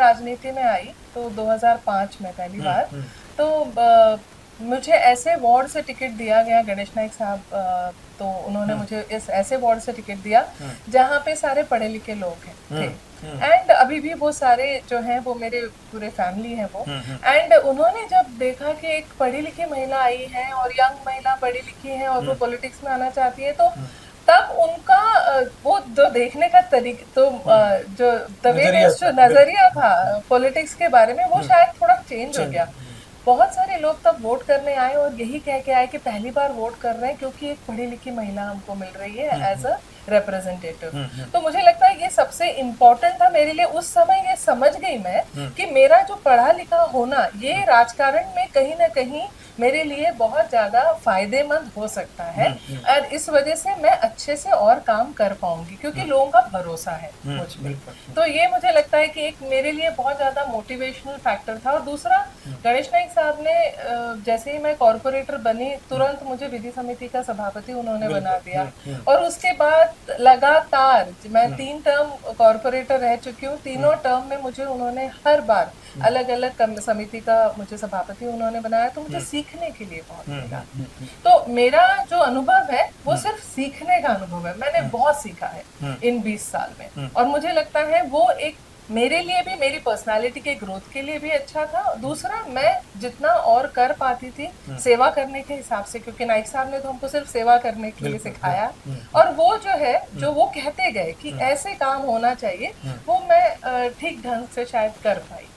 राजनीति में आई तो 2005 में पहली बार, तो मुझे ऐसे वार्ड से टिकट दिया गया, गणेश नाइक साहब, तो उन्होंने मुझे इस ऐसे वार्ड से टिकट दिया जहाँ पे सारे पढ़े लिखे लोग हैं थे। एंड अभी भी वो सारे जो हैं वो मेरे पूरे फैमिली हैं वो। एंड उन्होंने जब देखा कि एक पढ़ी लिखी महिला आई है और यंग महिला पढ़ी लिखी है और वो पॉलिटिक्स में आना चाहती है, तो तब उनका वो जो देखने का तरीका, तो जो जो नजरिया था पॉलिटिक्स के बारे में, वो शायद थोड़ा चेंज हो गया। बहुत सारे लोग तब वोट करने आए और यही कह के आए कि पहली बार वोट कर रहे हैं क्योंकि एक पढ़ी लिखी महिला हमको मिल रही है एज अ रिप्रेजेंटेटिव। तो मुझे लगता है ये सबसे इम्पोर्टेंट था मेरे लिए। उस समय ये समझ गई मैं कि मेरा जो पढ़ा लिखा होना ये राजकारण में कहीं ना कहीं मेरे लिए बहुत ज्यादा फायदेमंद हो सकता है, और इस वजह से मैं अच्छे से और काम कर पाऊंगी क्योंकि लोगों का भरोसा है मुझ पे। तो ये मुझे लगता है कि एक मेरे लिए बहुत ज्यादा मोटिवेशनल फैक्टर था। और दूसरा, गणेश नाइक साहब ने जैसे ही मैं कॉर्पोरेटर बनी तुरंत मुझे विधि समिति का सभापति उन्होंने बना दिया, और उसके बाद लगातार मैं 3 टर्म कॉर्पोरेटर रह चुकी हूँ। तीनों टर्म में मुझे उन्होंने हर बार अलग अलग समिति का मुझे सभापति उन्होंने बनाया, तो मुझे सीखने के लिए बहुत मिला। तो मेरा जो अनुभव है वो सिर्फ सीखने का अनुभव है, मैंने बहुत सीखा है इन 20 साल में। और मुझे लगता है वो एक मेरे लिए भी, मेरी पर्सनालिटी के ग्रोथ के लिए भी अच्छा था। दूसरा, मैं जितना और कर पाती थी सेवा करने के हिसाब से, क्योंकि नाइक साहब ने तो हमको सिर्फ सेवा करने के लिए सिखाया, और वो जो है जो वो कहते गए कि ऐसे काम होना चाहिए, वो मैं ठीक ढंग से शायद कर पाई।